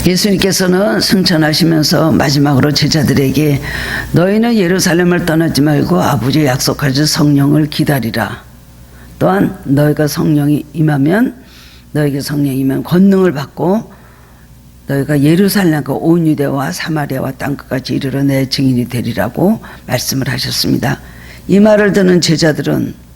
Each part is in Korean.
예수님께서는 승천하시면서 마지막으로 제자들에게 너희는 예루살렘을 떠나지 말고 아버지의 약속하신 성령을 기다리라. 또한 너희가 성령이 임하면 너희에게 성령이 임하면 권능을 받고 너희가 예루살렘과 온 유대와 사마리아와 땅끝까지 이르러 내 증인이 되리라고 말씀을 하셨습니다. 이 말을 듣는 제자들은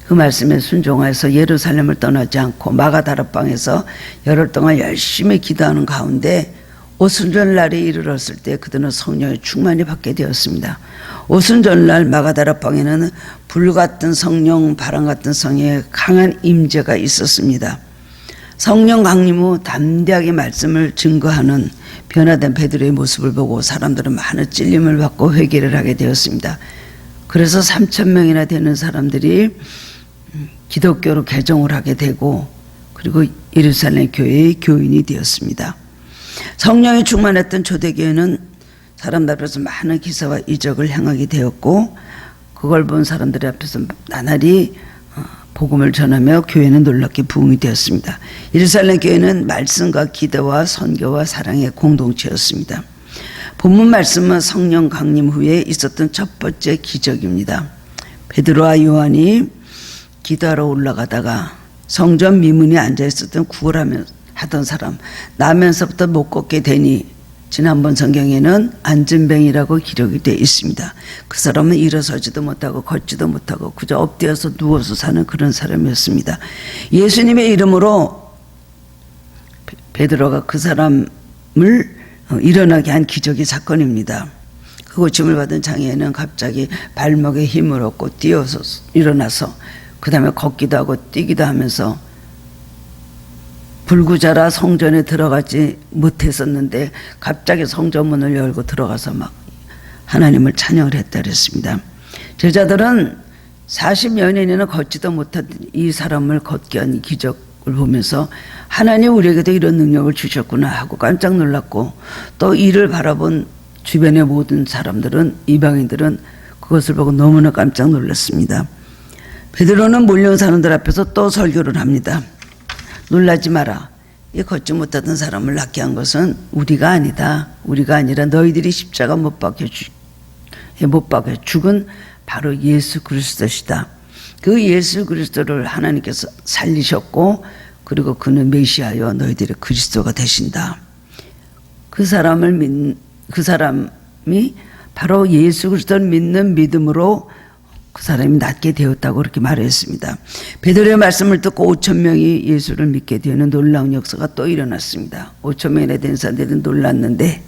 그 말씀에 순종하여서 예루살렘을 떠나지 않고 마가다락방에서 열흘 동안 열심히 기도하는 가운데 오순절날이 이르렀을 때 그들은 성령의 충만히 받게 되었습니다. 오순절날 마가다락방에는 불같은 성령, 바람같은 성령의 강한 임재가 있었습니다. 성령 강림 후 담대하게 말씀을 증거하는 변화된 베드로의 모습을 보고 사람들은 많은 찔림을 받고 회개를 하게 되었습니다. 그래서 3,000명이나 되는 사람들이 기독교로 개종을 하게 되고 그리고 예루살렘 교회의 교인이 되었습니다. 성령이 충만했던 초대교회는 사람들 앞에서 많은 기사와 이적을 행하게 되었고 그걸 본 사람들 앞에서 나날이 복음을 전하며 교회는 놀랍게 부흥이 되었습니다. 예루살렘 교회는 말씀과 기도와 선교와 사랑의 공동체였습니다. 본문 말씀은 성령 강림 후에 있었던 첫 번째 기적입니다. 베드로와 요한이 기도하러 올라가다가 성전 미문에 앉아있었던 구걸하던 사람 나면서부터 못 걷게 되니 지난번 성경에는 안진뱅이라고 기록이 되어 있습니다. 그 사람은 일어서지도 못하고 걷지도 못하고 그저 엎드려서 누워서 사는 그런 사람이었습니다. 예수님의 이름으로 베드로가 그 사람을 일어나게 한 기적의 사건입니다. 그 고침을 받은 장애인은 갑자기 발목에 힘을 얻고 뛰어서 일어나서 그 다음에 걷기도 하고 뛰기도 하면서 불구자라 성전에 들어가지 못했었는데 갑자기 성전문을 열고 들어가서 막 하나님을 찬양을 했다 그랬습니다. 제자들은 40여 년이나 걷지도 못한 이 사람을 걷게 한 기적을 보면서 하나님 우리에게도 이런 능력을 주셨구나 하고 깜짝 놀랐고 또 이를 바라본 주변의 모든 사람들은 이방인들은 그것을 보고 너무나 깜짝 놀랐습니다. 베드로는 몰려온 사람들 앞에서 또 설교를 합니다. 놀라지 마라. 이 걷지 못하던 사람을 낫게 한 것은 우리가 아니다. 우리가 아니라 너희들이 십자가 못 박혀 죽은 바로 예수 그리스도시다. 그 예수 그리스도를 하나님께서 살리셨고 그리고 그는 메시아여 너희들의 그리스도가 되신다. 그 사람이 바로 예수 그리스도를 믿는 믿음으로 그 사람이 낫게 되었다고 그렇게 말했습니다. 베드로의 말씀을 듣고 5,000명이 예수를 믿게 되는 놀라운 역사가 또 일어났습니다. 5,000명이나 된 사람들은 놀랐는데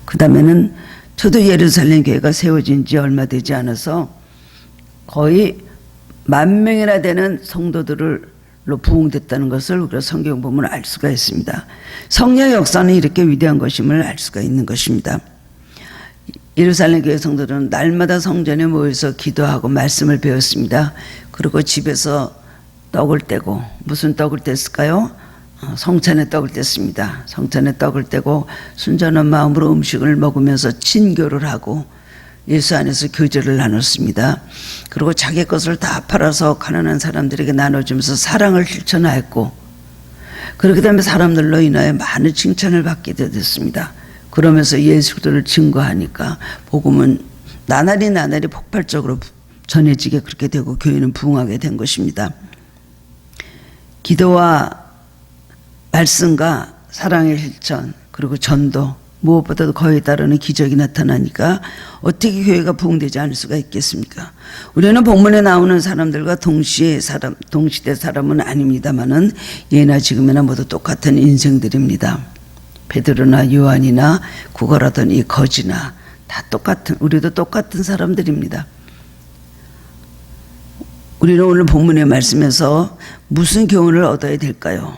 그 다음에는 저도 예루살렘 교회가 세워진 지 얼마 되지 않아서 거의 10,000명이나 되는 성도들로 부흥됐다는 것을 우리가 성경 보면 알 수가 있습니다. 성령의 역사는 이렇게 위대한 것임을 알 수가 있는 것입니다. 예루살렘 교회 성도들은 날마다 성전에 모여서 기도하고 말씀을 배웠습니다. 그리고 집에서 떡을 떼고 무슨 떡을 뗐을까요? 성찬의 떡을 뗐습니다. 성찬의 떡을 떼고 순전한 마음으로 음식을 먹으면서 친교를 하고 예수 안에서 교제를 나눴습니다. 그리고 자기 것을 다 팔아서 가난한 사람들에게 나눠주면서 사랑을 실천하였고 그렇게 되면 사람들로 인하여 많은 칭찬을 받게 됐습니다. 그러면서 예수 그리스도를 증거하니까 복음은 나날이 폭발적으로 전해지게 그렇게 되고 교회는 부흥하게 된 것입니다. 기도와 말씀과 사랑의 실천 그리고 전도 무엇보다도 거의 따르는 기적이 나타나니까 어떻게 교회가 부흥되지 않을 수가 있겠습니까? 우리는 본문에 나오는 사람들과 동시대 사람은 아닙니다만은 예나 지금이나 모두 똑같은 인생들입니다. 베드로나 요한이나 구걸하던 이 거지나 다 똑같은 우리도 똑같은 사람들입니다. 우리는 오늘 본문의 말씀에서 무슨 교훈을 얻어야 될까요?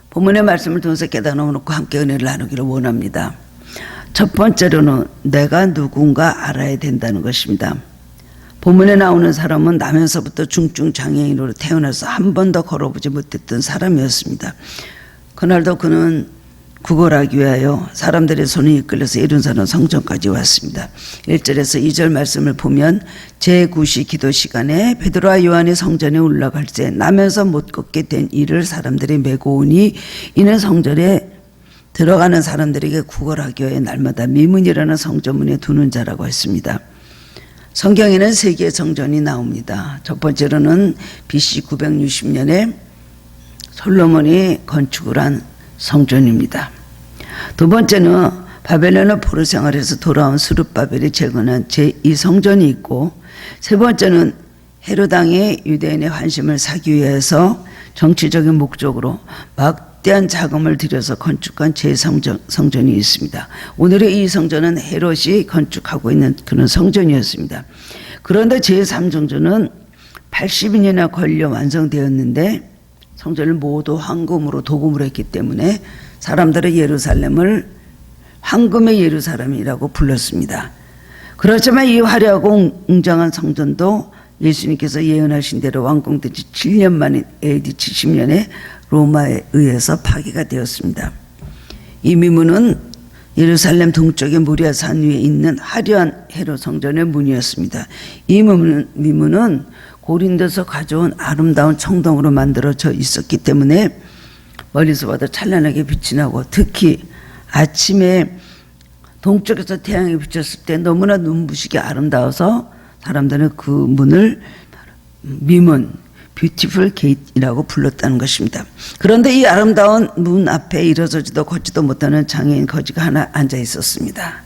본문의 말씀을 통해서 깨달아 놓고 함께 은혜를 나누기를 원합니다. 첫 번째로는 내가 누군가 알아야 된다는 것입니다. 본문에 나오는 사람은 나면서부터 중증 장애인으로 태어나서 한 번도 걸어보지 못했던 사람이었습니다. 그날도 그는 구걸하기 위하여 사람들의 손에 이끌려서 예루살렘 성전까지 왔습니다. 1절에서 2절 말씀을 보면 제9시 기도 시간에 베드로와 요한이 성전에 올라갈 때 나면서 못 걷게 된 이를 사람들이 메고 오니 이는 성전에 들어가는 사람들에게 구걸하기 위해 날마다 미문이라는 성전문에 두는 자라고 했습니다. 성경에는 세 개의 성전이 나옵니다. 첫 번째로는 BC 960년에 솔로몬이 건축을 한 성전입니다. 두 번째는 바벨론의 포로 생활에서 돌아온 스룹바벨이 재건한 제2성전이 있고, 세 번째는 헤롯 왕이 유대인의 환심을 사기 위해서 정치적인 목적으로 막대한 자금을 들여서 건축한 제3성전이 있습니다. 오늘의 이 성전은 헤롯이 건축하고 있는 그런 성전이었습니다. 그런데 제3성전은 80년이나 걸려 완성되었는데 성전을 모두 황금으로 도금을 했기 때문에 사람들은 예루살렘을 황금의 예루살렘이라고 불렀습니다. 그렇지만 이 화려하고 웅장한 성전도 예수님께서 예언하신 대로 완공된 지 7년 만인 AD 70년에 로마에 의해서 파괴가 되었습니다. 이 미문은 예루살렘 동쪽의 모리아 산 위에 있는 화려한 헤롯 성전의 문이었습니다. 이 미문은 고린도에서 가져온 아름다운 청동으로 만들어져 있었기 때문에 멀리서 봐도 찬란하게 빛이 나고, 특히 아침에 동쪽에서 태양이 비쳤을 때 너무나 눈부시게 아름다워서 사람들은 그 문을 미문, 뷰티풀 게이트이라고 불렀다는 것입니다. 그런데 이 아름다운 문 앞에 일어서지도 걷지도 못하는 장애인 거지가 하나 앉아 있었습니다.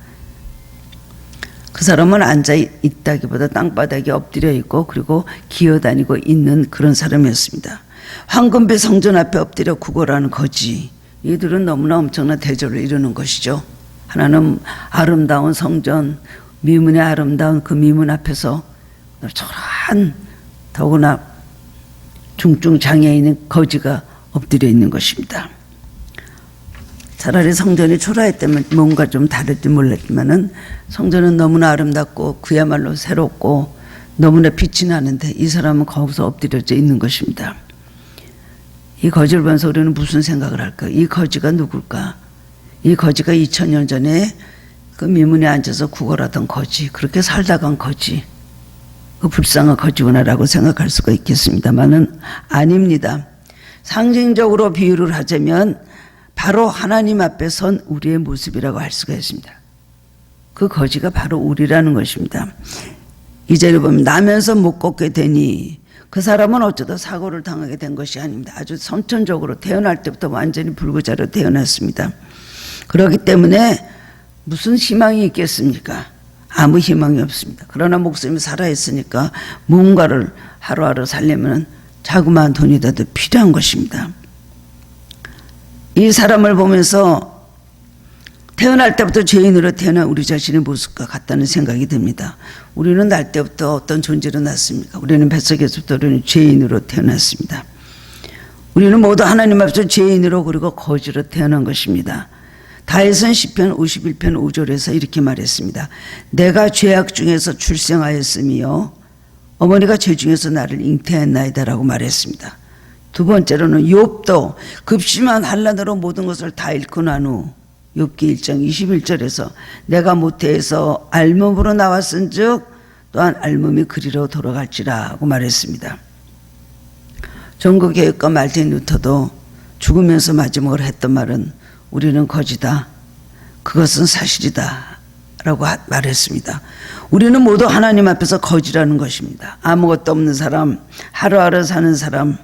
그 사람은 앉아 있다기보다 땅바닥에 엎드려 있고 그리고 기어다니고 있는 그런 사람이었습니다. 황금배 성전 앞에 엎드려 구걸하는 거지. 이들은 너무나 엄청난 대조를 이루는 것이죠. 하나는 아름다운 성전, 미문의 아름다운 그 미문 앞에서 초라한, 더구나 중증 장애인의 거지가 엎드려 있는 것입니다. 차라리 성전이 초라했다면 뭔가 좀 다를지 몰랐지만은 성전은 너무나 아름답고 그야말로 새롭고 너무나 빛이 나는데 이 사람은 거기서 엎드려져 있는 것입니다. 이 거지를 보면서 우리는 무슨 생각을 할까? 이 거지가 누굴까? 이 거지가 2000년 전에 그 미문에 앉아서 구걸하던 거지, 그렇게 살다 간 거지, 그 불쌍한 거지구나라고 생각할 수가 있겠습니다만은 아닙니다. 상징적으로 비유를 하자면 바로 하나님 앞에 선 우리의 모습이라고 할 수가 있습니다. 그 거지가 바로 우리라는 것입니다. 이 절을 보면 나면서 못 걷게 되니, 그 사람은 어쩌다 사고를 당하게 된 것이 아닙니다. 아주 선천적으로 태어날 때부터 완전히 불구자로 태어났습니다. 그렇기 때문에 무슨 희망이 있겠습니까? 아무 희망이 없습니다. 그러나 목숨이 살아있으니까 뭔가를 하루하루 살려면 자그마한 돈이라도 필요한 것입니다. 이 사람을 보면서 태어날 때부터 죄인으로 태어난 우리 자신의 모습과 같다는 생각이 듭니다. 우리는 날 때부터 어떤 존재로 났습니까? 우리는 뱃속에서부터 우리는 죄인으로 태어났습니다. 우리는 모두 하나님 앞에서 죄인으로 그리고 거지로 태어난 것입니다. 다윗은 시편 51편 5절에서 이렇게 말했습니다. 내가 죄악 중에서 출생하였으며 어머니가 죄 중에서 나를 잉태했나이다라고 말했습니다. 두 번째로는 욥도 급심한 환난으로 모든 것을 다 잃고 난 후 욥기 1장 21절에서 내가 모태에서 알몸으로 나왔은즉 또한 알몸이 그리로 돌아갈지라고 말했습니다. 종교개혁가 말틴 루터도 죽으면서 마지막으로 했던 말은 우리는 거지다, 그것은 사실이다 라고 말했습니다. 우리는 모두 하나님 앞에서 거지라는 것입니다. 아무것도 없는 사람, 하루하루 사는 사람,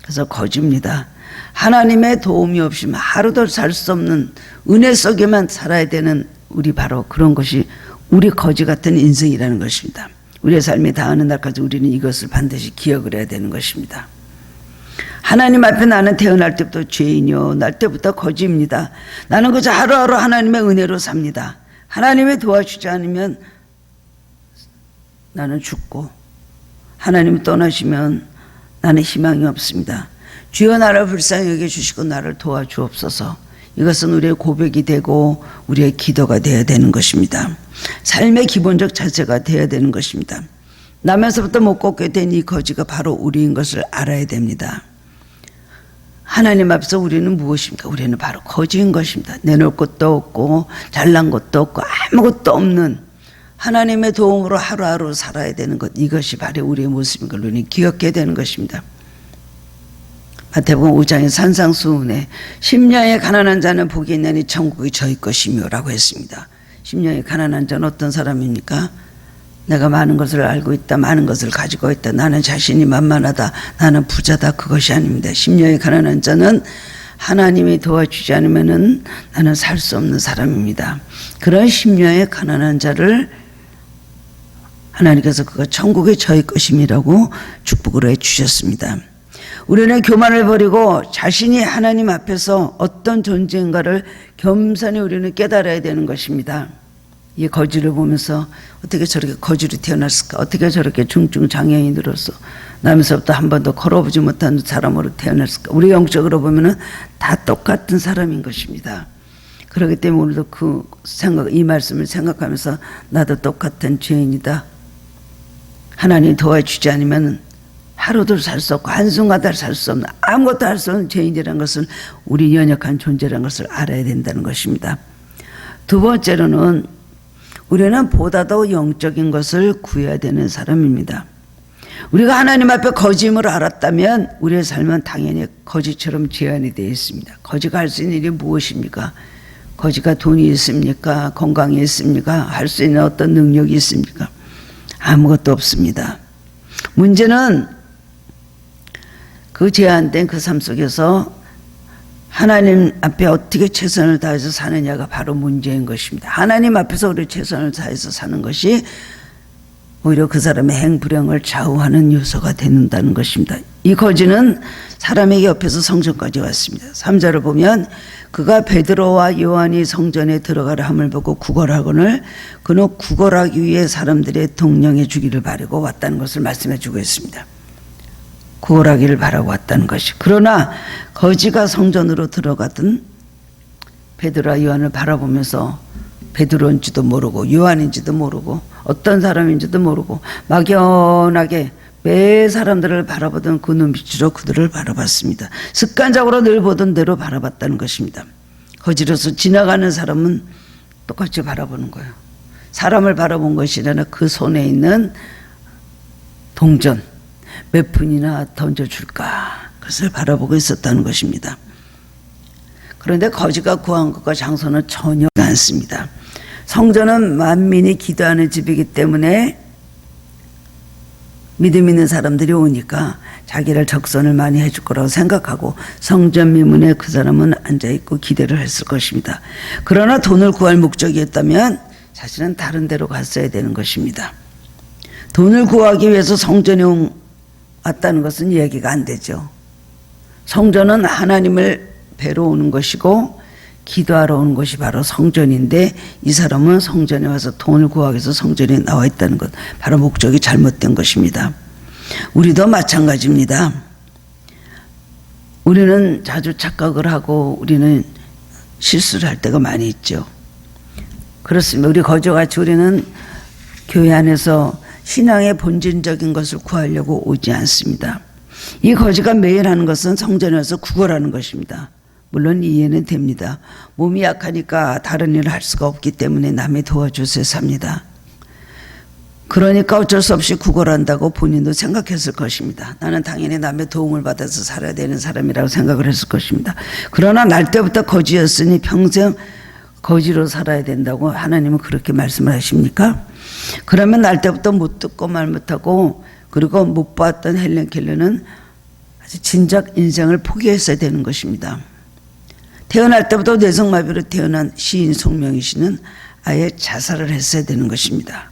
그래서 거지입니다. 하나님의 도움이 없이면 하루도 살 수 없는 은혜 속에만 살아야 되는 우리, 바로 그런 것이 우리 거지 같은 인생이라는 것입니다. 우리의 삶이 다하는 날까지 우리는 이것을 반드시 기억을 해야 되는 것입니다. 하나님 앞에 나는 태어날 때부터 죄인이요, 날 때부터 거지입니다. 나는 그저 하루하루 하나님의 은혜로 삽니다. 하나님이 도와주지 않으면 나는 죽고 하나님이 떠나시면 나는 희망이 없습니다. 주여 나를 불쌍히 여겨주시고 나를 도와주옵소서. 이것은 우리의 고백이 되고 우리의 기도가 되어야 되는 것입니다. 삶의 기본적 자세가 되어야 되는 것입니다. 나면서부터 못 걷게 된 이 거지가 바로 우리인 것을 알아야 됩니다. 하나님 앞에서 우리는 무엇입니까? 우리는 바로 거지인 것입니다. 내놓을 것도 없고 잘난 것도 없고 아무것도 없는, 하나님의 도움으로 하루하루 살아야 되는 것, 이것이 바로 우리의 모습인 걸 우리는 기억해야 되는 것입니다. 마태복음 5장의 산상수훈에 심령에 가난한 자는 복이 있나니 천국이 저희 것이며 라고 했습니다. 심령에 가난한 자는 어떤 사람입니까? 내가 많은 것을 알고 있다, 많은 것을 가지고 있다, 나는 자신이 만만하다, 나는 부자다, 그것이 아닙니다. 심령에 가난한 자는 하나님이 도와주지 않으면은 나는 살 수 없는 사람입니다. 그런 심령에 가난한 자를 하나님께서 그가 천국이 저희 것임이라고 축복을 해주셨습니다. 우리는 교만을 버리고 자신이 하나님 앞에서 어떤 존재인가를 겸손히 우리는 깨달아야 되는 것입니다. 이 거지를 보면서 어떻게 저렇게 거지로 태어났을까? 어떻게 저렇게 중증 장애인으로서 나면서부터 한 번도 걸어보지 못한 사람으로 태어났을까? 우리 영적으로 보면은 다 똑같은 사람인 것입니다. 그렇기 때문에 우리도 그 생각, 이 말씀을 생각하면서 나도 똑같은 죄인이다. 하나님 도와주지 않으면 하루도 살 수 없고 한순간도 살 수 없는, 아무것도 할 수 없는 죄인이라는 것을, 우리 연약한 존재라는 것을 알아야 된다는 것입니다. 두 번째로는 우리는 보다 더 영적인 것을 구해야 되는 사람입니다. 우리가 하나님 앞에 거짓임을 알았다면 우리의 삶은 당연히 거지처럼 제한이 되어 있습니다. 거지가 할 수 있는 일이 무엇입니까? 거지가 돈이 있습니까? 건강이 있습니까? 할 수 있는 어떤 능력이 있습니까? 아무것도 없습니다. 문제는 그 제한된 그 삶 속에서 하나님 앞에 어떻게 최선을 다해서 사느냐가 바로 문제인 것입니다. 하나님 앞에서 우리 최선을 다해서 사는 것이 오히려 그 사람의 행불행을 좌우하는 요소가 된다는 것입니다. 이 거지는 사람에게 옆에서 성전까지 왔습니다. 3절을 보면 그가 베드로와 요한이 성전에 들어가려 함을 보고 구걸하거늘 그는 구걸하기 위해 사람들의 동령해 주기를 바라고 왔다는 것을 말씀해 주고 있습니다. 구걸하기를 바라고 왔다는 것이. 그러나 거지가 성전으로 들어가던 베드로와 요한을 바라보면서 베드로인지도 모르고 요한인지도 모르고 어떤 사람인지도 모르고 막연하게 매 사람들을 바라보던 그 눈빛으로 그들을 바라봤습니다. 습관적으로 늘 보던 대로 바라봤다는 것입니다. 거지로서 지나가는 사람은 똑같이 바라보는 거예요. 사람을 바라본 것이 아니라 그 손에 있는 동전 몇 푼이나 던져줄까, 그것을 바라보고 있었다는 것입니다. 그런데 거지가 구한 것과 장소는 전혀 않습니다. 성전은 만민이 기도하는 집이기 때문에 믿음 있는 사람들이 오니까 자기를 적선을 많이 해줄 거라고 생각하고 성전 미문에 그 사람은 앉아있고 기대를 했을 것입니다. 그러나 돈을 구할 목적이었다면 사실은 다른 데로 갔어야 되는 것입니다. 돈을 구하기 위해서 성전에 왔다는 것은 이야기가 안 되죠. 성전은 하나님을 뵈러 오는 것이고 기도하러 오는 것이 바로 성전인데 이 사람은 성전에 와서 돈을 구하기 위해서 성전에 나와 있다는 것, 바로 목적이 잘못된 것입니다. 우리도 마찬가지입니다. 우리는 자주 착각을 하고 우리는 실수를 할 때가 많이 있죠. 그렇습니다. 우리 거저같이 우리는 교회 안에서 신앙의 본질적인 것을 구하려고 오지 않습니다. 이 거지가 매일 하는 것은 성전에 와서 구걸하는 것입니다. 물론 이해는 됩니다. 몸이 약하니까 다른 일을 할 수가 없기 때문에 남이 도와줘서 삽니다. 그러니까 어쩔 수 없이 구걸한다고 본인도 생각했을 것입니다. 나는 당연히 남의 도움을 받아서 살아야 되는 사람이라고 생각을 했을 것입니다. 그러나 날 때부터 거지였으니 평생 거지로 살아야 된다고 하나님은 그렇게 말씀을 하십니까? 그러면 날 때부터 못 듣고 말 못하고 그리고 못 봤던 헬렌 켈러는 아주 진작 인생을 포기했어야 되는 것입니다. 태어날 때부터 뇌성마비로 태어난 시인 송명희 씨는 아예 자살을 했어야 되는 것입니다.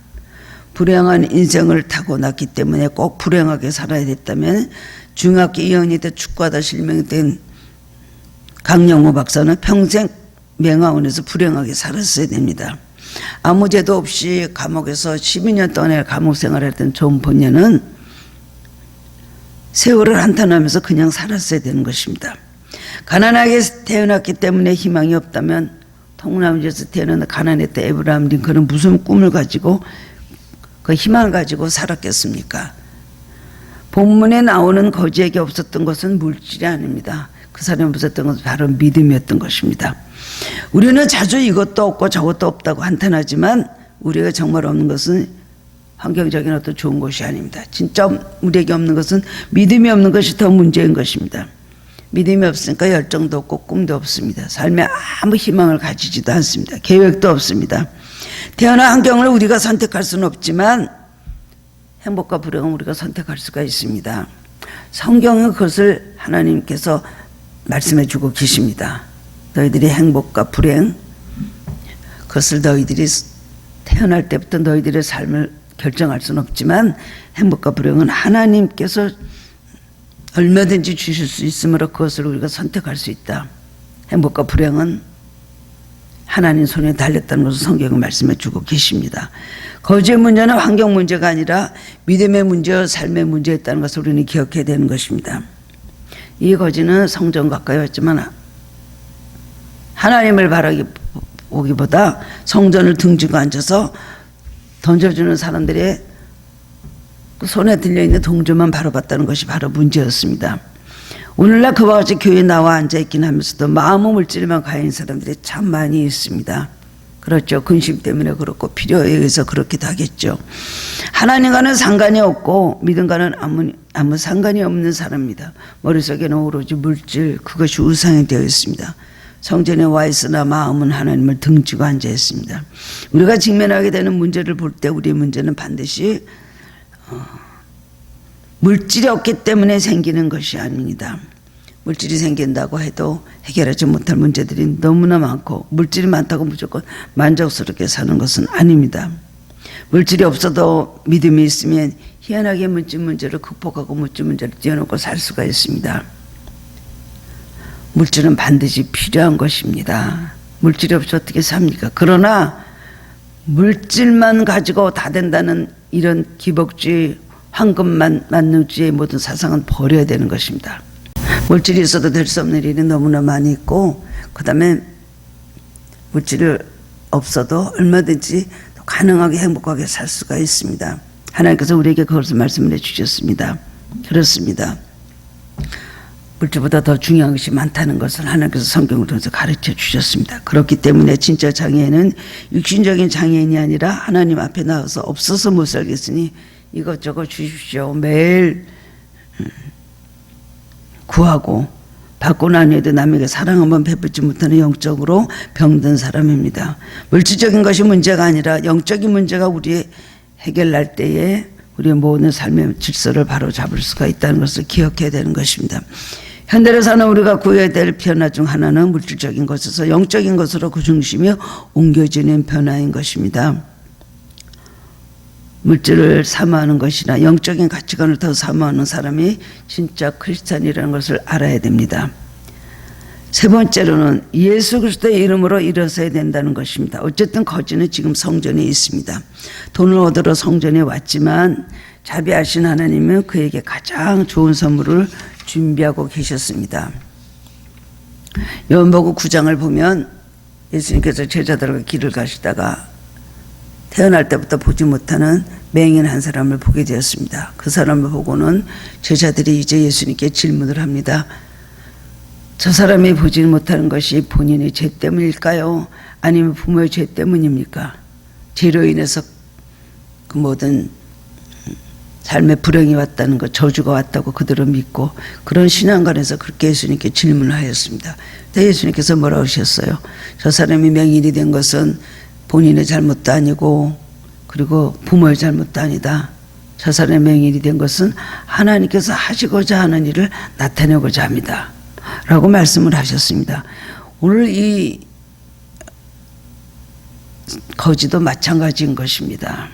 불행한 인생을 타고났기 때문에 꼭 불행하게 살아야 됐다면 중학교 2학년 때 축구하다 실명된 강영호 박사는 평생 맹아원에서 불행하게 살았어야 됩니다. 아무 죄도 없이 감옥에서 12년 동안의 감옥 생활을 했던 존 본녀는 세월을 한탄하면서 그냥 살았어야 되는 것입니다. 가난하게 태어났기 때문에 희망이 없다면 동남아시아에서 태어난 가난했던 에브라함 링컨은 무슨 꿈을 가지고 그 희망을 가지고 살았겠습니까? 본문에 나오는 거지에게 없었던 것은 물질이 아닙니다. 그 사람이 없었던 것은 바로 믿음이었던 것입니다. 우리는 자주 이것도 없고 저것도 없다고 한탄하지만 우리가 정말 없는 것은 환경적인 어떤 좋은 것이 아닙니다. 진짜 우리에게 없는 것은 믿음이 없는 것이 더 문제인 것입니다. 믿음이 없으니까 열정도 없고 꿈도 없습니다. 삶에 아무 희망을 가지지도 않습니다. 계획도 없습니다. 태어난 환경을 우리가 선택할 수는 없지만 행복과 불행은 우리가 선택할 수가 있습니다. 성경은 그것을 하나님께서 말씀해 주고 계십니다. 너희들이 행복과 불행, 그것을 너희들이 태어날 때부터 너희들의 삶을 결정할 수는 없지만 행복과 불행은 하나님께서 얼마든지 주실 수 있으므로 그것을 우리가 선택할 수 있다. 행복과 불행은 하나님 손에 달렸다는 것을 성경은 말씀해 주고 계십니다. 거지의 문제는 환경 문제가 아니라 믿음의 문제와 삶의 문제였다는 것을 우리는 기억해야 되는 것입니다. 이 거지는 성전 가까이 왔지만 하나님을 바라보기보다 성전을 등지고 앉아서 던져주는 사람들의 손에 들려있는 동전만 바라봤다는 것이 바로 문제였습니다. 오늘날 그와 같이 교회에 나와 앉아있긴 하면서도 마음의 물질에만 가인 사람들이 참 많이 있습니다. 그렇죠. 근심 때문에 그렇고 필요에 의해서 그렇기도 하겠죠. 하나님과는 상관이 없고 믿음과는 아무 상관이 없는 사람입니다. 머릿속에는 오로지 물질, 그것이 우상이 되어 있습니다. 성전에 와 있으나 마음은 하나님을 등지고 앉아 있습니다. 우리가 직면하게 되는 문제를 볼 때 우리의 문제는 반드시 물질이 없기 때문에 생기는 것이 아닙니다. 물질이 생긴다고 해도 해결하지 못할 문제들이 너무나 많고 물질이 많다고 무조건 만족스럽게 사는 것은 아닙니다. 물질이 없어도 믿음이 있으면 희한하게 물질 문제를 극복하고 물질 문제를 뛰어넘고 살 수가 있습니다. 물질은 반드시 필요한 것입니다. 물질이 없이 어떻게 삽니까? 그러나 물질만 가지고 다 된다는 이런 기복주의, 황금만 만능주의 모든 사상은 버려야 되는 것입니다. 물질이 있어도 될 수 없는 일이 너무나 많이 있고 그 다음에 물질이 없어도 얼마든지 가능하게 행복하게 살 수가 있습니다. 하나님께서 우리에게 그것을 말씀을 해주셨습니다. 그렇습니다. 물질보다 더 중요한 것이 많다는 것을 하나님께서 성경을 통해서 가르쳐 주셨습니다. 그렇기 때문에 진짜 장애인은 육신적인 장애인이 아니라 하나님 앞에 나와서 없어서 못 살겠으니 이것저것 주십시오. 매일 구하고 받고 난 후에도 남에게 사랑 한번 베풀지 못하는 영적으로 병든 사람입니다. 물질적인 것이 문제가 아니라 영적인 문제가 우리의 해결날 때에 우리의 모든 삶의 질서를 바로 잡을 수가 있다는 것을 기억해야 되는 것입니다. 현대를 사는 우리가 구해야 될 변화 중 하나는 물질적인 것에서 영적인 것으로 그 중심이 옮겨지는 변화인 것입니다. 물질을 사모하는 것이나 영적인 가치관을 더 사모하는 사람이 진짜 크리스찬이라는 것을 알아야 됩니다. 세 번째로는 예수 그리스도의 이름으로 일어서야 된다는 것입니다. 어쨌든 거지는 지금 성전에 있습니다. 돈을 얻으러 성전에 왔지만 자비하신 하나님은 그에게 가장 좋은 선물을 준비하고 계셨습니다. 요한복음 9장을 보면 예수님께서 제자들과 길을 가시다가 태어날 때부터 보지 못하는 맹인 한 사람을 보게 되었습니다. 그 사람을 보고는 제자들이 이제 예수님께 질문을 합니다. 저 사람이 보지 못하는 것이 본인의 죄 때문일까요? 아니면 부모의 죄 때문입니까? 죄로 인해서 그 모든 삶의 불행이 왔다는 것, 저주가 왔다고 그들은 믿고 그런 신앙관에서 그렇게 예수님께 질문을 하였습니다. 근데 예수님께서 뭐라고 하셨어요? 저 사람이 맹인이 된 것은 본인의 잘못도 아니고 그리고 부모의 잘못도 아니다. 저 사람의 맹인이 된 것은 하나님께서 하시고자 하는 일을 나타내고자 합니다. 라고 말씀을 하셨습니다. 오늘 이 거지도 마찬가지인 것입니다.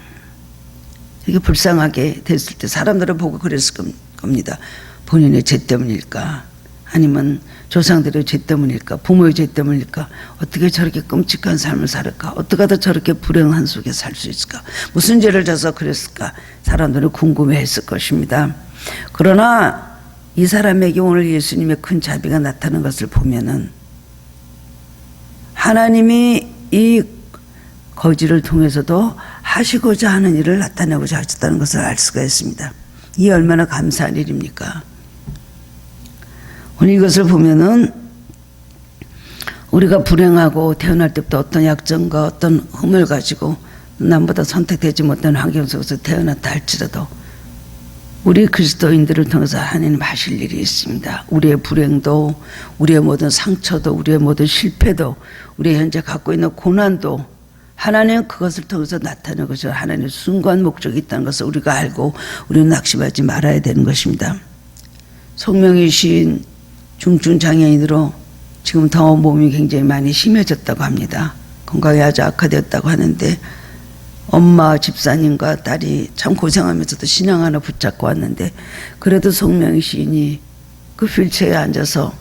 이게 불쌍하게 됐을 때 사람들을 보고 그랬을 겁니다. 본인의 죄 때문일까? 아니면 조상들의 죄 때문일까? 부모의 죄 때문일까? 어떻게 저렇게 끔찍한 삶을 살을까? 어떻게 하다 저렇게 불행한 속에 살 수 있을까? 무슨 죄를 져서 그랬을까? 사람들은 궁금해했을 것입니다. 그러나 이 사람에게 오늘 예수님의 큰 자비가 나타나는 것을 보면은 하나님이 이 거지를 통해서도 하시고자 하는 일을 나타내고자 하셨다는 것을 알 수가 있습니다. 이 얼마나 감사한 일입니까? 오늘 이것을 보면은 우리가 불행하고 태어날 때부터 어떤 약점과 어떤 흠을 가지고 남보다 선택되지 못한 환경 속에서 태어났다 할지라도 우리 그리스도인들을 통해서 하나님 하실 일이 있습니다. 우리의 불행도, 우리의 모든 상처도, 우리의 모든 실패도, 우리 현재 갖고 있는 고난도 하나님은 그것을 통해서 나타내는 것이 하나님의 순수한 목적이 있다는 것을 우리가 알고 우리는 낙심하지 말아야 되는 것입니다. 송명희 시인 중증 장애인으로 지금 더 몸이 굉장히 많이 심해졌다고 합니다. 건강이 아주 악화되었다고 하는데 엄마 집사님과 딸이 참 고생하면서도 신앙 하나 붙잡고 왔는데 그래도 송명희 시인이 그 휠체어에 앉아서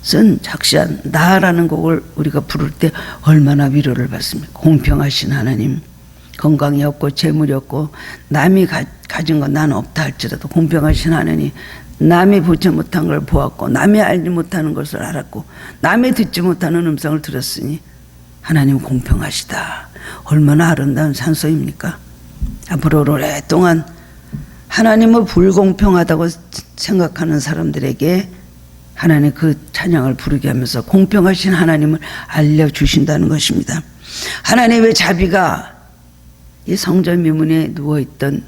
쓴 작시한 나라는 곡을 우리가 부를 때 얼마나 위로를 받습니까? 공평하신 하나님, 건강이 없고 재물이 없고 남이 가진 건 나는 없다 할지라도 공평하신 하나님, 남이 보지 못한 걸 보았고 남이 알지 못하는 것을 알았고 남이 듣지 못하는 음성을 들었으니 하나님 공평하시다. 얼마나 아름다운 산소입니까? 앞으로 오랫동안 하나님을 불공평하다고 생각하는 사람들에게 하나님 그 찬양을 부르게 하면서 공평하신 하나님을 알려주신다는 것입니다. 하나님의 자비가 이 성전 미문에 누워있던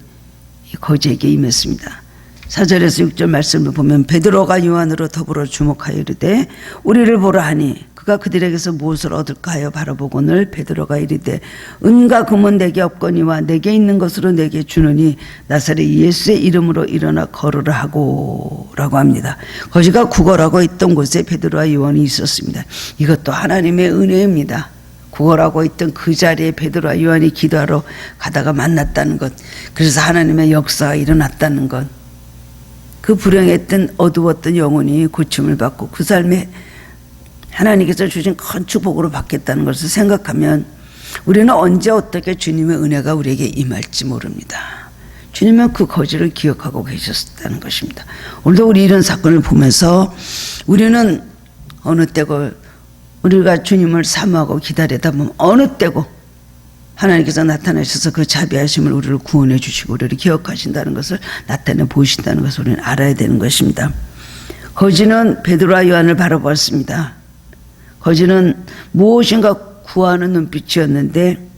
이 거지에게 임했습니다. 4절에서 6절 말씀을 보면 베드로가 요한으로 더불어 주목하여 이르되 우리를 보라 하니 그가 그들에게서 무엇을 얻을까 하여 바라보거늘 베드로가 이르되 은과 금은 내게 없거니와 내게 있는 것으로 내게 주느니 나사렛 예수의 이름으로 일어나 걸으라 하고 라고 합니다. 거지가 구걸하고 있던 곳에 베드로와 요한이 있었습니다. 이것도 하나님의 은혜입니다. 구걸하고 있던 그 자리에 베드로와 요한이 기도하러 가다가 만났다는 것, 그래서 하나님의 역사가 일어났다는 것, 그 불행했던 어두웠던 영혼이 고침을 받고 그 삶에 하나님께서 주신 큰 축복으로 받겠다는 것을 생각하면 우리는 언제 어떻게 주님의 은혜가 우리에게 임할지 모릅니다. 주님은 그 거지를 기억하고 계셨다는 것입니다. 오늘도 우리 이런 사건을 보면서 우리는 어느 때고 우리가 주님을 사모하고 기다리다 보면 어느 때고 하나님께서 나타나셔서 그 자비하심을 우리를 구원해 주시고 우리를 기억하신다는 것을 나타내 보이신다는 것을 우리는 알아야 되는 것입니다. 거지는 베드로와 요한을 바라보았습니다. 거지는 무엇인가 구하는 눈빛이었는데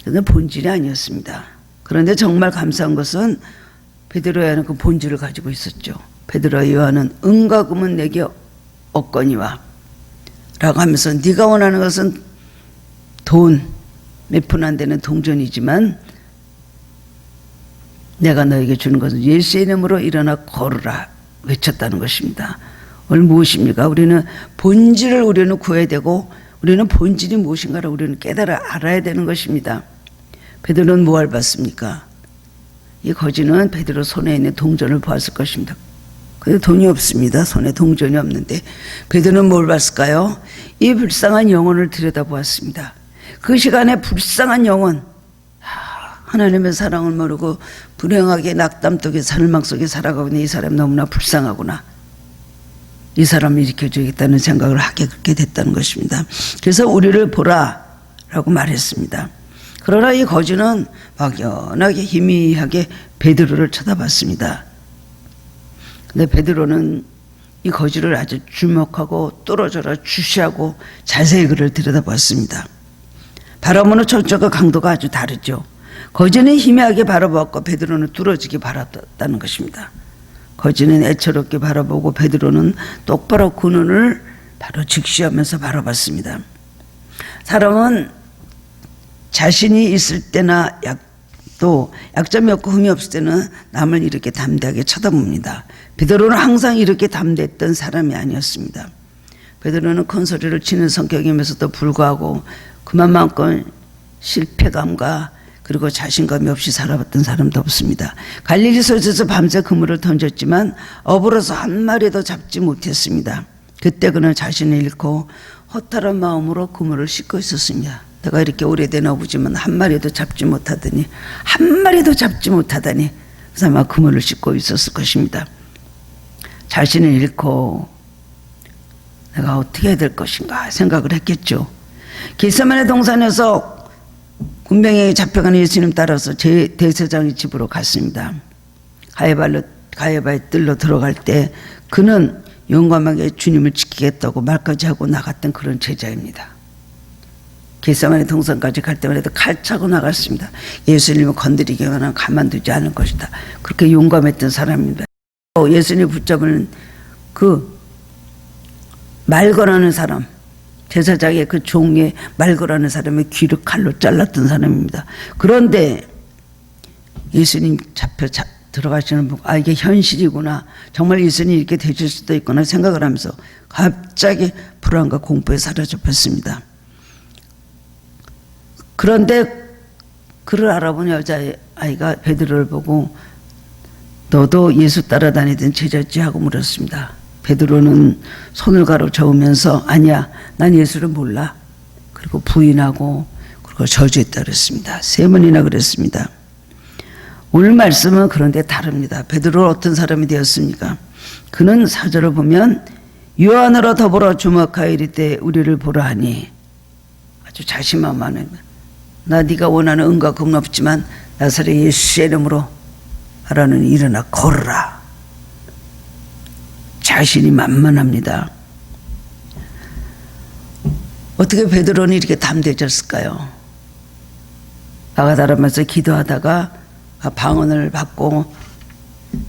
그건 본질이 아니었습니다. 그런데 정말 감사한 것은 베드로와 요한은 그 본질을 가지고 있었죠. 베드로와 요한은 은과 금은 내게 없거니와 라고 하면서 네가 원하는 것은 돈 몇 푼 안 되는 동전이지만 내가 너에게 주는 것은 예수의 이름으로 일어나 걸으라 외쳤다는 것입니다. 오늘 무엇입니까? 우리는 본질을 우리는 구해야 되고 우리는 본질이 무엇인가를 우리는 깨달아 알아야 되는 것입니다. 베드로는 무엇을 봤습니까? 이 거지는 베드로 손에 있는 동전을 보았을 것입니다. 근데 돈이 없습니다. 손에 동전이 없는데 베드로는 뭘 봤을까요? 이 불쌍한 영혼을 들여다보았습니다. 그 시간에 불쌍한 영혼, 하나님의 사랑을 모르고 불행하게 낙담 속에 살망 속에 살아가고 있는 이 사람 너무나 불쌍하구나. 이 사람을 일으켜주겠다는 생각을 하게 됐다는 것입니다. 그래서 우리를 보라 라고 말했습니다. 그러나 이 거지는 막연하게 희미하게 베드로를 쳐다봤습니다. 근데 베드로는 이 거지를 아주 주목하고 뚫어져라 주시하고 자세히 그를 들여다봤습니다. 바라보는 초점과 강도가 아주 다르죠. 거지는 희미하게 바라보았고 베드로는 뚫어지게 바라봤다는 것입니다. 거지는 애처롭게 바라보고 베드로는 똑바로 그 눈을 바로 직시하면서 바라봤습니다. 사람은 자신이 있을 때나 또 약점이 없고 흠이 없을 때는 남을 이렇게 담대하게 쳐다봅니다. 베드로는 항상 이렇게 담대했던 사람이 아니었습니다. 베드로는 큰 소리를 치는 성격이면서도 불구하고 그만큼 실패감과 그리고 자신감이 없이 살아봤던 사람도 없습니다. 갈릴리 소에서 밤새 그물을 던졌지만 어부로서 한 마리도 잡지 못했습니다. 그때 그는 자신을 잃고 허탈한 마음으로 그물을 씻고 있었습니다. 내가 이렇게 오래된 어부지만 한 마리도 잡지 못하다니 그래서 아마 그물을 씻고 있었을 것입니다. 자신을 잃고 내가 어떻게 해야 될 것인가 생각을 했겠죠. 겟세마네 동산에서 군병에게 잡혀가는 예수님 따라서 대제사장의 집으로 갔습니다. 가야바의 뜰로 들어갈 때 그는 용감하게 주님을 지키겠다고 말까지 하고 나갔던 그런 제자입니다. 겟세마네 동산까지 갈 때마다 칼 차고 나갔습니다. 예수님을 건드리기만 하면 가만두지 않을 것이다. 그렇게 용감했던 사람입니다. 예수님 붙잡은 그 말거라는 사람, 제사장의 그 종의 말거라는 사람의 귀를 칼로 잘랐던 사람입니다. 그런데 예수님 잡혀 들어가시는 분, 이게 현실이구나, 정말 예수님이 이렇게 되실 수도 있구나 생각을 하면서 갑자기 불안과 공포에 사로잡혔습니다. 그런데 그를 알아본 여자아이가 베드로를 보고 너도 예수 따라다니던 제자지 하고 물었습니다. 베드로는 손을 가로저으면서 아니야, 난 예수를 몰라. 그리고 부인하고 그리고 저주했다 그랬습니다. 3번이나 그랬습니다. 오늘 말씀은 그런데 다릅니다. 베드로는 어떤 사람이 되었습니까? 그는 4절을 보면 요한으로 더불어 주목하여 이르되 우리를 보라 하니, 아주 자신만만해. 나 네가 원하는 은과 금은 없지만 나사렛 예수의 이름으로 하라는 일어나 걸으라. 자신이 만만합니다. 어떻게 베드로는 이렇게 담대해졌을까요? 마가다라면서 기도하다가 방언을 받고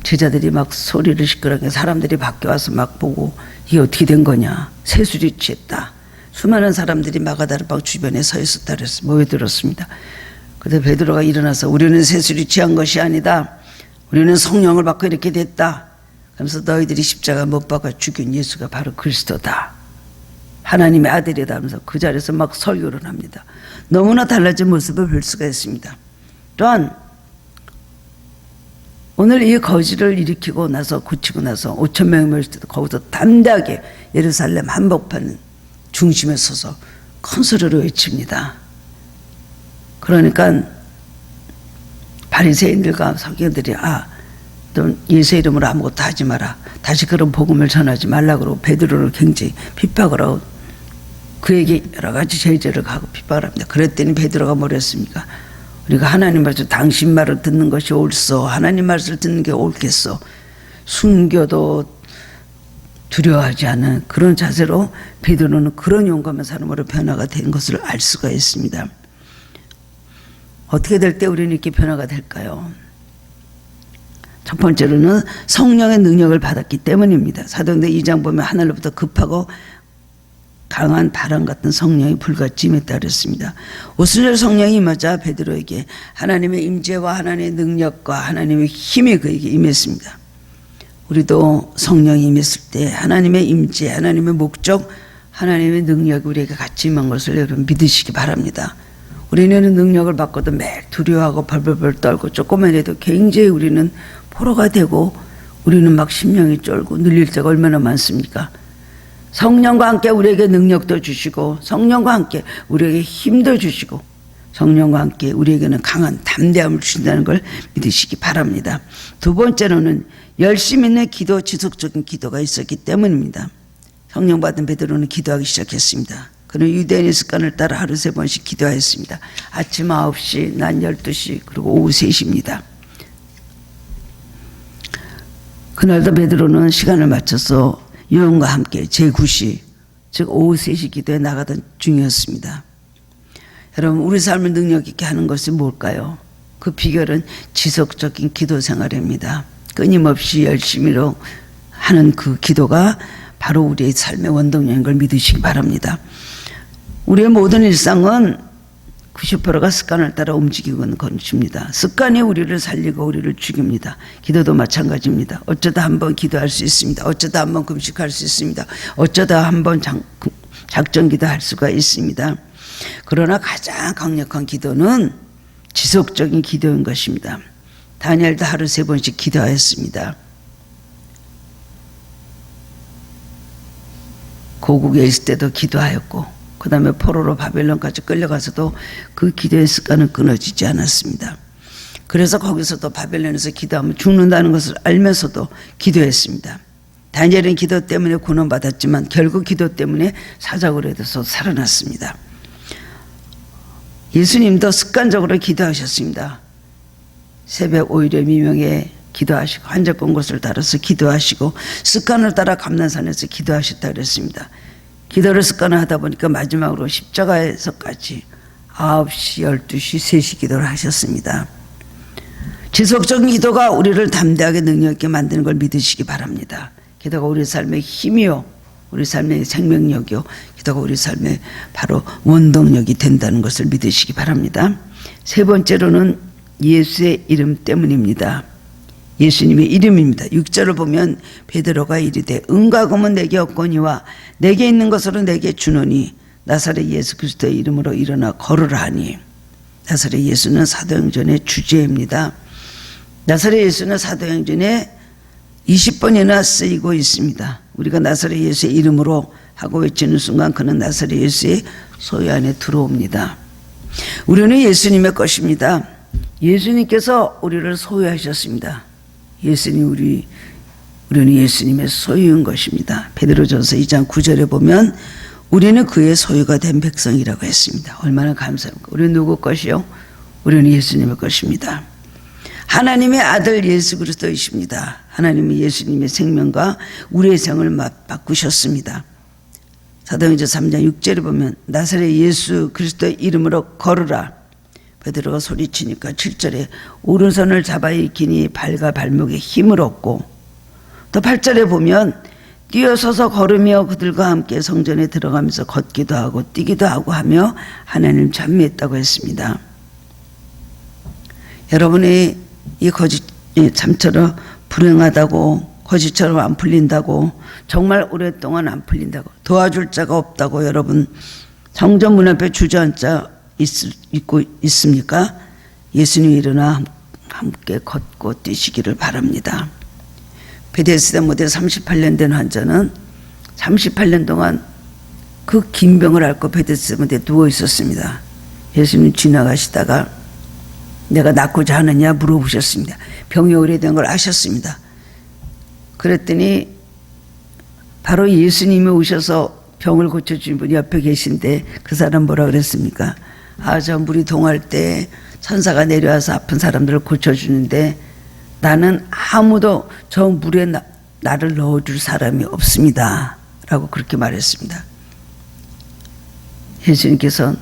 제자들이 막 소리를 시끄럽게, 사람들이 밖에 와서 막 보고 이게 어떻게 된 거냐, 세수리 취했다. 수많은 사람들이 마가다라방 주변에 서 있었다 그래서 모여들었습니다. 그때 베드로가 일어나서 우리는 세수리 취한 것이 아니다, 우리는 성령을 받고 이렇게 됐다. 그러면서 너희들이 십자가 못 박아 죽인 예수가 바로 그리스도다, 하나님의 아들이다 하면서 그 자리에서 막 설교를 합니다. 너무나 달라진 모습을 볼 수가 있습니다. 또한 오늘 이 거지를 일으키고 나서 고치고 나서 5,000명이 모였을 때도 거기서 담대하게 예루살렘 한복판 중심에 서서 큰 소리로 외칩니다. 그러니까 바리새인들과 서기관들이 또 예수의 이름으로 아무것도 하지 마라, 다시 그런 복음을 전하지 말라 그러고 베드로를 굉장히 핍박을 하고 그에게 여러 가지 제재를 하고 핍박을 합니다. 그랬더니 베드로가 뭐랬습니까? 우리가 하나님 말씀, 당신 말을 듣는 것이 옳소, 하나님 말씀을 듣는 게 옳겠소, 순교도 두려워하지 않은 그런 자세로 베드로는 그런 용감한 사람으로 변화가 된 것을 알 수가 있습니다. 어떻게 될 때 우리는 이렇게 변화가 될까요? 첫 번째로는 성령의 능력을 받았기 때문입니다. 사도행전 2장 보면 하늘로부터 급하고 강한 바람 같은 성령이 불같이 임했다 그랬습니다. 오순절 성령이 임하자 베드로에게 하나님의 임재와 하나님의 능력과 하나님의 힘이 그에게 임했습니다. 우리도 성령이 임했을 때 하나님의 임재, 하나님의 목적, 하나님의 능력이 우리에게 같이 임한 것을 여러분 믿으시기 바랍니다. 우리는 능력을 받고도 매일 두려워하고 벌벌벌 떨고 조금만 해도 굉장히 우리는 포로가 되고 우리는 막 심령이 쫄고 눌릴 때가 얼마나 많습니까? 성령과 함께 우리에게 능력도 주시고 성령과 함께 우리에게 힘도 주시고 성령과 함께 우리에게는 강한 담대함을 주신다는 걸 믿으시기 바랍니다. 두 번째로는 열심 있는 기도, 지속적인 기도가 있었기 때문입니다. 성령 받은 베드로는 기도하기 시작했습니다. 그는 유대인의 습관을 따라 하루 3번씩 기도하였습니다. 아침 9시, 낮 12시, 그리고 오후 3시입니다. 그날도 베드로는 시간을 맞춰서 요한과 함께 제9시, 즉 오후 3시 기도에 나가던 중이었습니다. 여러분, 우리 삶을 능력 있게 하는 것이 뭘까요? 그 비결은 지속적인 기도 생활입니다. 끊임없이 열심히로 하는 그 기도가 바로 우리의 삶의 원동력인 걸 믿으시기 바랍니다. 우리의 모든 일상은 90%가 습관을 따라 움직이는 것입니다. 습관이 우리를 살리고 우리를 죽입니다. 기도도 마찬가지입니다. 어쩌다 한번 기도할 수 있습니다. 어쩌다 한번 금식할 수 있습니다. 어쩌다 한번 작정기도 할 수가 있습니다. 그러나 가장 강력한 기도는 지속적인 기도인 것입니다. 다니엘도 하루 3번씩 기도하였습니다. 고국에 있을 때도 기도하였고 그 다음에 포로로 바벨론까지 끌려가서도 그 기도의 습관은 끊어지지 않았습니다. 그래서 거기서도 바벨론에서 기도하면 죽는다는 것을 알면서도 기도했습니다. 다니엘은 기도 때문에 구원받았지만 결국 기도 때문에 사자굴에 들어서 살아났습니다. 예수님도 습관적으로 기도하셨습니다. 새벽 5일에 미명에 기도하시고 한적한 곳을 따라서 기도하시고 습관을 따라 감난산에서 기도하셨다 그랬습니다. 기도를 습관을 하다 보니까 마지막으로 십자가에서까지 9시, 12시, 3시 기도를 하셨습니다. 지속적인 기도가 우리를 담대하게 능력 있게 만드는 걸 믿으시기 바랍니다. 기도가 우리 삶의 힘이요, 우리 삶의 생명력이요, 기도가 우리 삶의 바로 원동력이 된다는 것을 믿으시기 바랍니다. 세 번째로는 예수의 이름 때문입니다. 예수님의 이름입니다. 6절을 보면 베드로가 이르되 은과 금은 내게 없거니와 내게 있는 것으로 내게 주노니 나사렛 예수 그리스도의 이름으로 일어나 걸으라 하니. 나사렛 예수는 사도행전의 주제입니다. 나사렛 예수는 사도행전에 20번이나 쓰이고 있습니다. 우리가 나사렛 예수의 이름으로 하고 외치는 순간 그는 나사렛 예수의 소유 안에 들어옵니다. 우리는 예수님의 것입니다. 예수님께서 우리를 소유하셨습니다. 우리는 예수님의 소유인 것입니다. 베드로전서 2장 9절에 보면 우리는 그의 소유가 된 백성이라고 했습니다. 얼마나 감사합니까? 우리는 누구 것이요? 우리는 예수님의 것입니다. 하나님의 아들 예수 그리스도이십니다. 하나님은 예수님의 생명과 우리의 생을 바꾸셨습니다. 사도행전 3장 6절에 보면 나사렛 예수 그리스도의 이름으로 걸으라. 베드로가 소리치니까 7절에 오른손을 잡아 일으키니 발과 발목에 힘을 얻고, 또 8절에 보면 뛰어서서 걸으며 그들과 함께 성전에 들어가면서 걷기도 하고 뛰기도 하고 하며 하나님을 찬미했다고 했습니다. 여러분이 이 거짓 참처럼 불행하다고, 거짓처럼 안 풀린다고, 정말 오랫동안 안 풀린다고, 도와줄 자가 없다고 여러분 성전 문 앞에 주저앉아 있고 있습니까? 예수님이 일어나 함께 걷고 뛰시기를 바랍니다. 베데스다 못에 38년 된 환자는 38년 동안 그 긴 병을 앓고 베데스다 못에 누워 있었습니다. 예수님 지나가시다가 내가 낫고자 하느냐 물어보셨습니다. 병이 오래된 걸 아셨습니다. 그랬더니 바로 예수님이 오셔서 병을 고쳐주신 분이 옆에 계신데 그 사람 뭐라 그랬습니까? 저 물이 동할 때 천사가 내려와서 아픈 사람들을 고쳐주는데 나는 아무도 저 물에 나를 넣어줄 사람이 없습니다 라고 그렇게 말했습니다. 예수님께서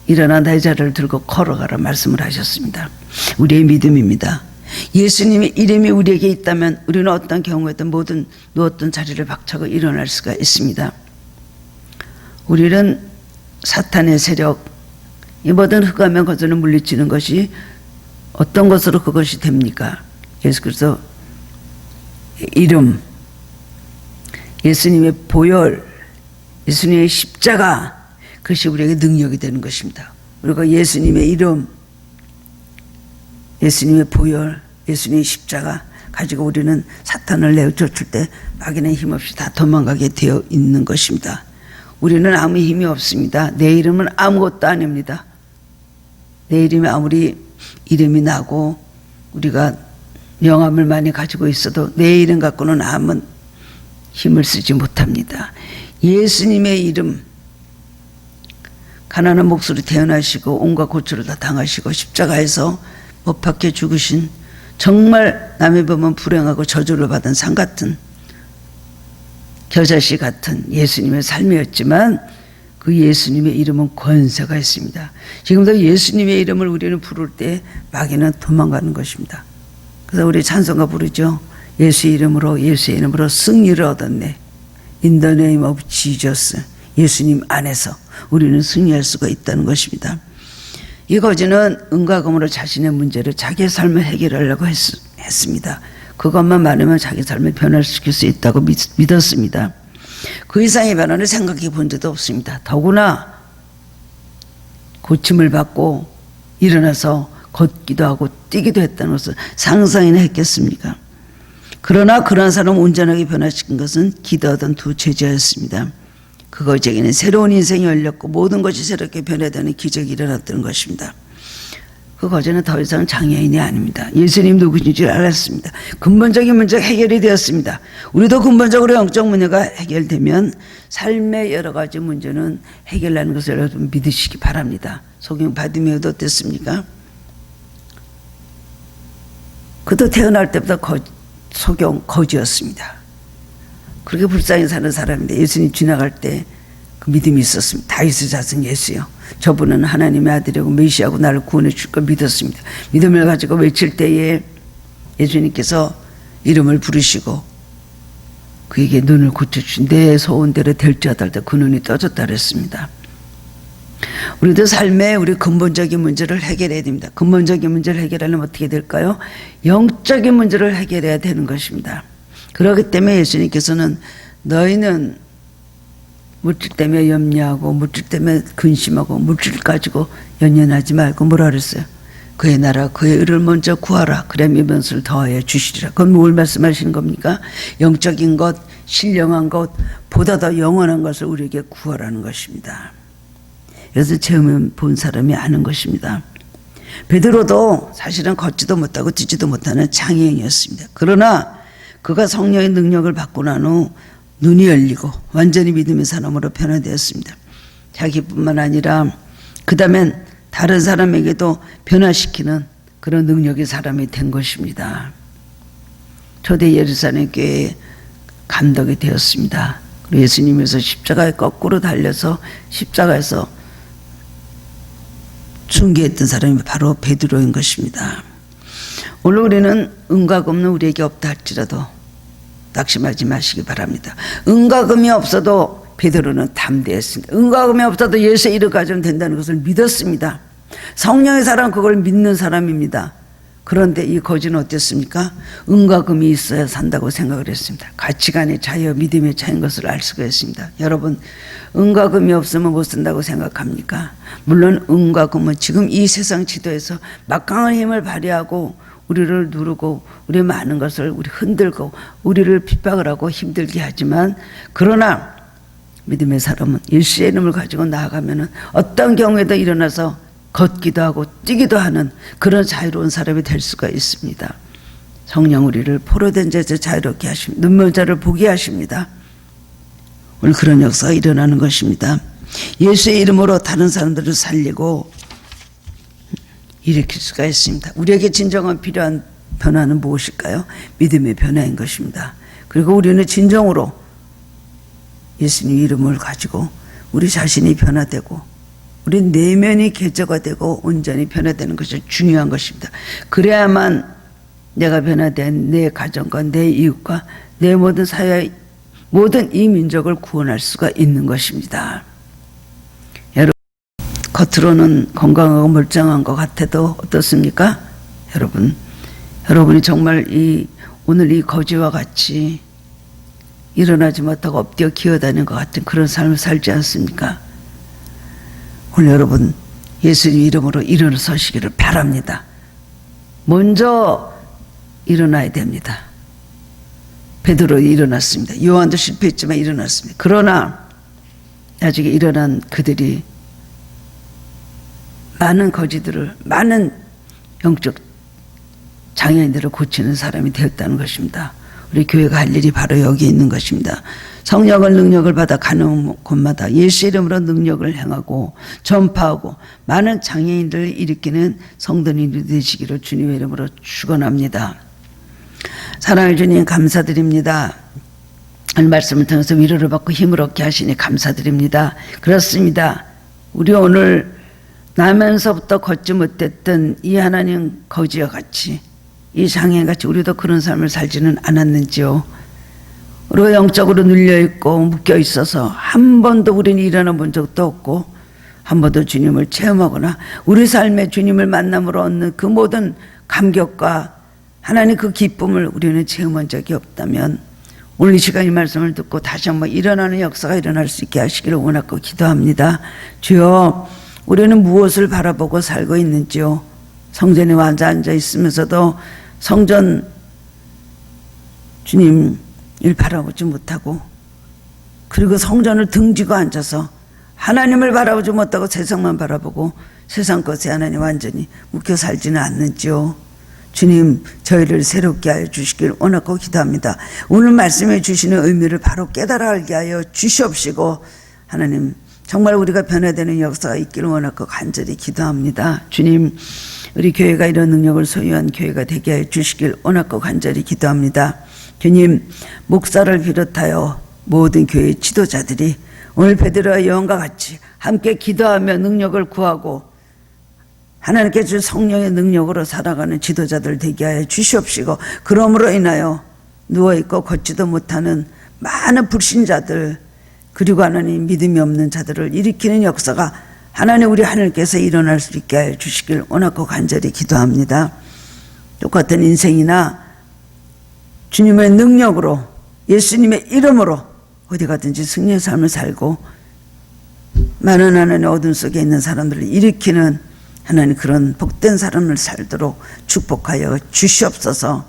일어나 나의 자리를 들고 걸어가라 말씀을 하셨습니다. 우리의 믿음입니다. 예수님의 이름이 우리에게 있다면 우리는 어떤 경우에든 모든 누웠던 자리를 박차고 일어날 수가 있습니다. 우리는 사탄의 세력, 이 모든 흑암의 것들을 물리치는 것이 어떤 것으로 그것이 됩니까? 예수 그리스도 이름, 예수님의 보혈, 예수님의 십자가, 그것이 우리에게 능력이 되는 것입니다. 우리가 예수님의 이름, 예수님의 보혈, 예수님의 십자가 가지고 우리는 사탄을 내쫓을 때 마귀는 힘없이 다 도망가게 되어 있는 것입니다. 우리는 아무 힘이 없습니다. 내 이름은 아무것도 아닙니다. 내 이름이 아무리 이름이 나고 우리가 명함을 많이 가지고 있어도 내 이름 갖고는 아무 힘을 쓰지 못합니다. 예수님의 이름, 가난한 몫으로 태어나시고 온갖 고초를 다 당하시고 십자가에서 못 박혀 죽으신, 정말 남의 보면 불행하고 저주를 받은 상 같은, 겨자씨 같은 예수님의 삶이었지만 그 예수님의 이름은 권세가 있습니다. 지금도 예수님의 이름을 우리는 부를 때 마귀는 도망가는 것입니다. 그래서 우리 찬송가 부르죠. 예수의 이름으로 승리를 얻었네. In the name of Jesus. 예수님 안에서 우리는 승리할 수가 있다는 것입니다. 이 거지는 은과 금으로 자신의 문제를 자기의 삶을 해결하려고 했습니다. 그것만 많으면 자기 삶을 변화시킬 수 있다고 믿었습니다. 그 이상의 변화를 생각해 본 적도 없습니다. 더구나 고침을 받고 일어나서 걷기도 하고 뛰기도 했다는 것을 상상이나 했겠습니까? 그러나 그러한 사람을 온전하게 변화시킨 것은 기도하던 두 제자였습니다. 그 거지에게는 새로운 인생이 열렸고 모든 것이 새롭게 변화되는 기적이 일어났다는 것입니다. 그 거지는 더 이상 장애인이 아닙니다. 예수님 누구신 줄 알았습니다. 근본적인 문제가 해결이 되었습니다. 우리도 근본적으로 영적 문제가 해결되면 삶의 여러 가지 문제는 해결하는 것을 여러분 믿으시기 바랍니다. 소경 바디메오도 어땠습니까? 그도 태어날 때부터 소경 거지였습니다. 그렇게 불쌍히 사는 사람인데 예수님 지나갈 때 그 믿음이 있었습니다. 다윗의 자손 예수요. 저분은 하나님의 아들이고 메시아고 나를 구원해 줄 걸 믿었습니다. 믿음을 가지고 외칠 때에 예수님께서 이름을 부르시고 그에게 눈을 고쳐주신 내 소원대로 될지 하달다 그 눈이 떠졌다 그랬습니다. 우리도 삶에 우리 근본적인 문제를 해결해야 됩니다. 근본적인 문제를 해결하려면 어떻게 될까요? 영적인 문제를 해결해야 되는 것입니다. 그렇기 때문에 예수님께서는 너희는 물질 때문에 염려하고 물질 때문에 근심하고 물질 가지고 연연하지 말고 뭐라 그랬어요? 그의 나라 그의 의를 먼저 구하라. 그래 미면서를 더하여 주시리라. 그건 뭘 말씀하시는 겁니까? 영적인 것, 신령한 것, 보다 더 영원한 것을 우리에게 구하라는 것입니다. 그래서 체험해 본 사람이 아는 것입니다. 베드로도 사실은 걷지도 못하고 뛰지도 못하는 장애인이었습니다. 그러나 그가 성령의 능력을 받고 난 후 눈이 열리고 완전히 믿음의 사람으로 변화되었습니다. 자기뿐만 아니라 그 다음엔 다른 사람에게도 변화시키는 그런 능력의 사람이 된 것입니다. 초대 예루살렘 교회의 감독이 되었습니다. 그리고 예수님께서 십자가에 거꾸로 달려서 십자가에서 순교했던 사람이 바로 베드로인 것입니다. 오늘 우리는 은과 금은 우리에게 없다 할지라도 낙심하지 마시기 바랍니다. 은과 금이 없어도 베드로는 담대했습니다. 은과 금이 없어도 예수의 이름 가지면 된다는 것을 믿었습니다. 성령의 사람 그걸 믿는 사람입니다. 그런데 이 거지는 어땠습니까? 은과 금이 있어야 산다고 생각을 했습니다. 가치관의 차이와 믿음의 차이인 것을 알 수가 있습니다. 여러분 은과 금이 없으면 못 산다고 생각합니까? 물론 은과 금은 지금 이 세상 지도에서 막강한 힘을 발휘하고 우리를 누르고 우리 많은 것을 우리 흔들고 우리를 핍박을 하고 힘들게 하지만 그러나 믿음의 사람은 예수의 이름을 가지고 나아가면 어떤 경우에도 일어나서 걷기도 하고 뛰기도 하는 그런 자유로운 사람이 될 수가 있습니다. 성령 우리를 포로된 자에서 자유롭게 하십니다. 눈먼 자를 보게 하십니다. 오늘 그런 역사가 일어나는 것입니다. 예수의 이름으로 다른 사람들을 살리고 일으킬 수가 있습니다. 우리에게 진정한 필요한 변화는 무엇일까요? 믿음의 변화인 것입니다. 그리고 우리는 진정으로 예수님 이름을 가지고 우리 자신이 변화되고 우리 내면이 개조가 되고 온전히 변화되는 것이 중요한 것입니다. 그래야만 내가 변화된 내 가정과 내 이웃과 내 모든 사회 모든 이 민족을 구원할 수가 있는 것입니다. 여러분 겉으로는 건강하고 멀쩡한 것 같아도 어떻습니까? 여러분이 정말 오늘 이 거지와 같이 일어나지 못하고 엎드려 기어다니는 것 같은 그런 삶을 살지 않습니까? 오늘 여러분 예수님 이름으로 일어서시기를 바랍니다. 먼저 일어나야 됩니다. 베드로 일어났습니다. 요한도 실패했지만 일어났습니다. 그러나 나중에 일어난 그들이 많은 거지들을 많은 영적 장애인들을 고치는 사람이 되었다는 것입니다. 우리 교회가 할 일이 바로 여기 있는 것입니다. 성령을 능력을 받아 가는 곳마다 예수 이름으로 능력을 행하고 전파하고 많은 장애인들을 일으키는 성도님이 되시기를 주님의 이름으로 축원합니다. 사랑의 주님 감사드립니다. 오늘 말씀을 통해서 위로를 받고 힘을 얻게 하시니 감사드립니다. 그렇습니다. 우리 오늘 나면서부터 걷지 못했던 이 하나님 거지와 같이 이 장애인같이 우리도 그런 삶을 살지는 않았는지요. 우리가 영적으로 눌려있고 묶여있어서 한 번도 우리는 일어나 본 적도 없고 한 번도 주님을 체험하거나 우리 삶에 주님을 만남으로 얻는 그 모든 감격과 하나님 그 기쁨을 우리는 체험한 적이 없다면 오늘 이 시간 이 말씀을 듣고 다시 한번 일어나는 역사가 일어날 수 있게 하시기를 원하고 기도합니다. 주여 우리는 무엇을 바라보고 살고 있는지요. 성전에 앉아 있으면서도 성전 주님을 바라보지 못하고 그리고 성전을 등지고 앉아서 하나님을 바라보지 못하고 세상만 바라보고 세상 것에 하나님 완전히 묶여 살지는 않는지요. 주님 저희를 새롭게 하여 주시길 원하고 기도합니다. 오늘 말씀해 주시는 의미를 바로 깨달아 알게 하여 주시옵시고 하나님 정말 우리가 변화되는 역사가 있기를 원하고 간절히 기도합니다. 주님 우리 교회가 이런 능력을 소유한 교회가 되게 해 주시길 원하고 간절히 기도합니다. 주님 목사를 비롯하여 모든 교회 지도자들이 오늘 베드로와 요한과 같이 함께 기도하며 능력을 구하고 하나님께 주 성령의 능력으로 살아가는 지도자들 되게 하여 주시옵시고, 그러므로 인하여 누워있고 걷지도 못하는 많은 불신자들, 그리고 하나님 믿음이 없는 자들을 일으키는 역사가 하나님 우리 하늘께서 일어날 수 있게 하여 주시길 원하고 간절히 기도합니다. 똑같은 인생이나 주님의 능력으로, 예수님의 이름으로 어디 가든지 승리의 삶을 살고 많은 하나님의 어둠 속에 있는 사람들을 일으키는 하나님 그런 복된 사람을 살도록 축복하여 주시옵소서.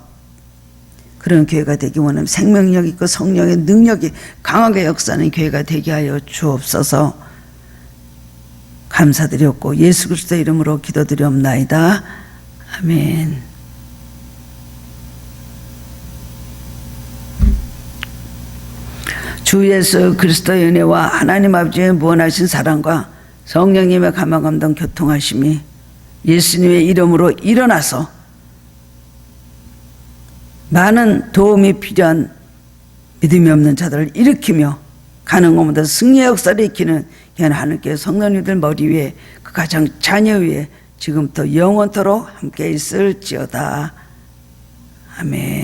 그런 교회가 되기 원하면 생명력 있고 성령의 능력이 강하게 역사하는 교회가 되게 하여 주옵소서. 감사드렸고 예수 그리스도 이름으로 기도드리옵나이다. 아멘. 주 예수 그리스도의 은혜와 하나님 아버지의 무한하신 사랑과 성령님의 감화감동 교통하심이 예수님의 이름으로 일어나서 많은 도움이 필요한 믿음이 없는 자들을 일으키며 가능한 모든 승리의 역사를 일으키는 하나님께 성도님들 머리 위에 그 가장 자녀 위에 지금부터 영원토록 함께 있을지어다. 아멘.